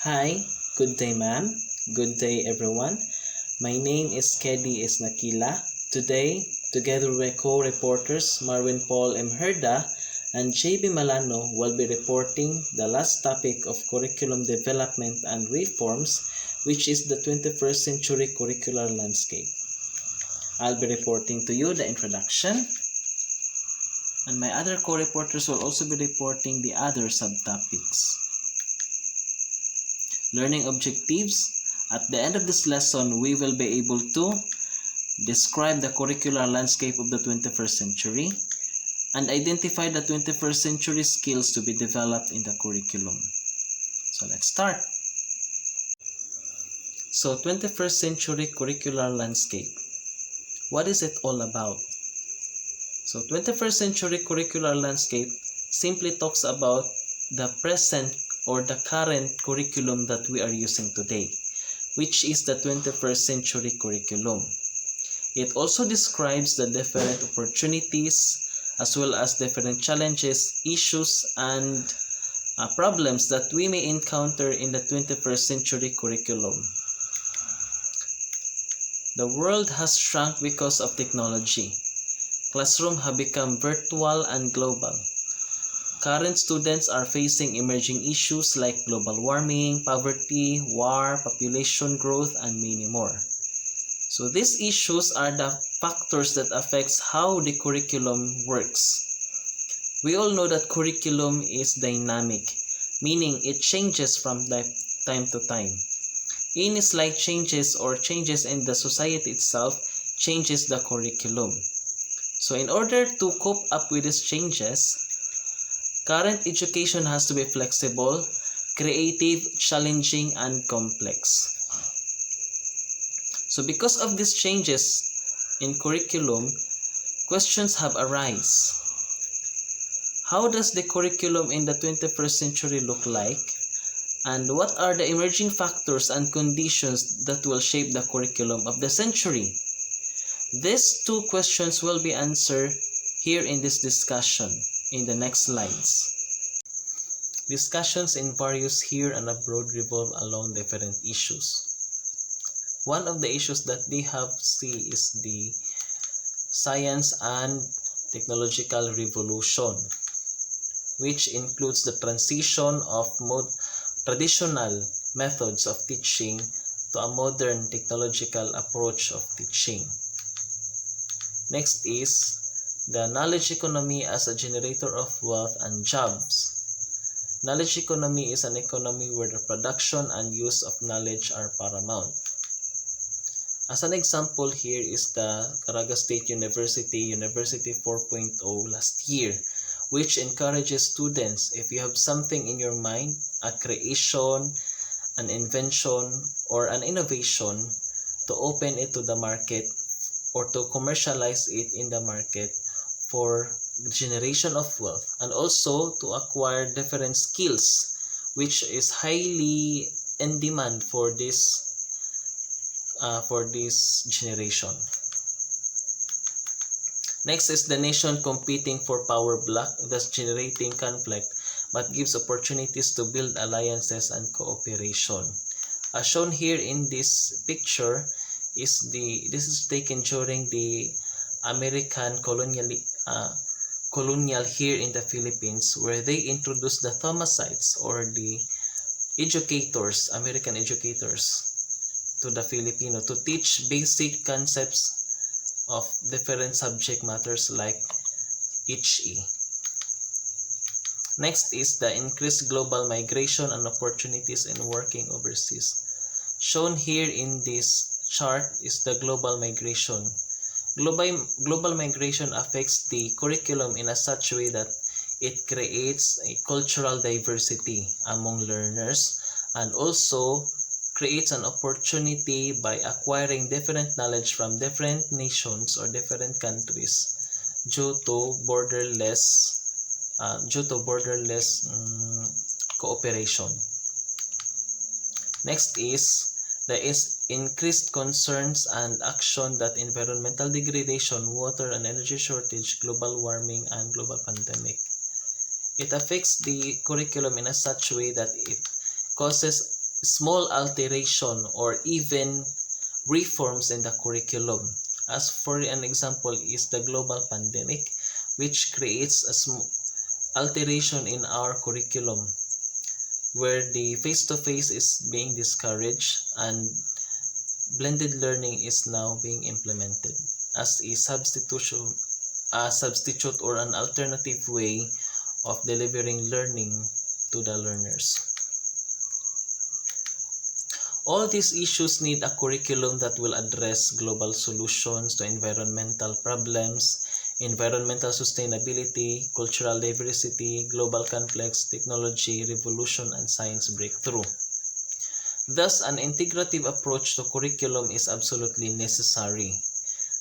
Hi, good day ma'am. Good day everyone. My name is Kedi Nakila. Today, together with my co-reporters Marvin Paul M. Herda and JB Malano will be reporting the last topic of curriculum development and reforms, which is the 21st century curricular landscape. I'll be reporting to you the introduction, and my other co-reporters will also be reporting the other subtopics. Learning objectives. At the end of this lesson, we will be able to describe the curricular landscape of the 21st century and identify the 21st century skills to be developed in the curriculum. So let's start. So 21st century curricular landscape. What is it all about? So 21st century curricular landscape simply talks about the present or the current curriculum that we are using today, which is the 21st century curriculum. It also describes the different opportunities as well as different challenges, issues, and problems that we may encounter in the 21st century curriculum. The world has shrunk because of technology. Classrooms have become virtual and global. Current students are facing emerging issues like global warming, poverty, war, population growth, and many more. So these issues are the factors that affects how the curriculum works. We all know that curriculum is dynamic, meaning it changes from time to time. Any slight changes or changes in the society itself changes the curriculum. So in order to cope up with these changes, current education has to be flexible, creative, challenging, and complex. So because of these changes in curriculum, questions have arisen. How does the curriculum in the 21st century look like? And what are the emerging factors and conditions that will shape the curriculum of the century? These two questions will be answered here in this discussion in the next slides. Discussions in various here and abroad revolve along different issues. One of the issues that they have see is the science and technological revolution, which includes the transition of traditional methods of teaching to a modern technological approach of teaching. Next is the knowledge economy as a generator of wealth and jobs. Knowledge economy is an economy where the production and use of knowledge are paramount. As an example here is the Caraga State University 4.0 last year, which encourages students, if you have something in your mind, a creation, an invention, or an innovation, to open it to the market or to commercialize it in the market for generation of wealth, and also to acquire different skills which is highly in demand for this generation. Next is the nation competing for power block, thus generating conflict, but gives opportunities to build alliances and cooperation. As shown here in this picture this is taken during the American colonial here in the Philippines, where they introduced the Thomasites or the educators, American educators, to the Filipino to teach basic concepts of different subject matters like HE. Next is the increased global migration and opportunities in working overseas. Shown here in this chart is the global migration. Global migration affects the curriculum in a such way that it creates a cultural diversity among learners and also creates an opportunity by acquiring different knowledge from different nations or different countries due to borderless cooperation. Next is there is increased concerns and action that environmental degradation, water and energy shortage, global warming, and global pandemic. It affects the curriculum in a such way that it causes small alteration or even reforms in the curriculum. As for an example is the global pandemic, which creates a alteration in our curriculum where the face-to-face is being discouraged and blended learning is now being implemented as a substitute or an alternative way of delivering learning to the learners. All these issues need a curriculum that will address global solutions to environmental problems, environmental sustainability, cultural diversity, global conflicts, technology, revolution, and science breakthrough. Thus, an integrative approach to curriculum is absolutely necessary.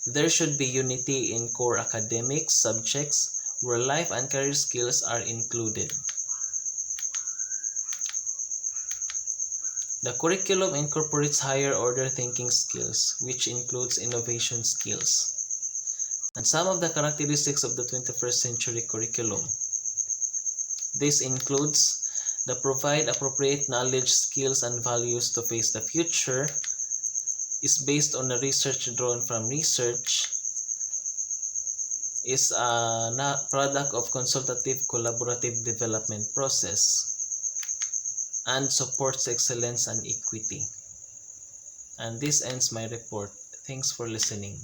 There should be unity in core academic subjects where life and career skills are included. The curriculum incorporates higher order thinking skills, which includes innovation skills. And some of the characteristics of the 21st century curriculum. This includes the provide appropriate knowledge, skills, and values to face the future, is based on the research drawn from research, is a product of consultative collaborative development process, and supports excellence and equity. And this ends my report. Thanks for listening.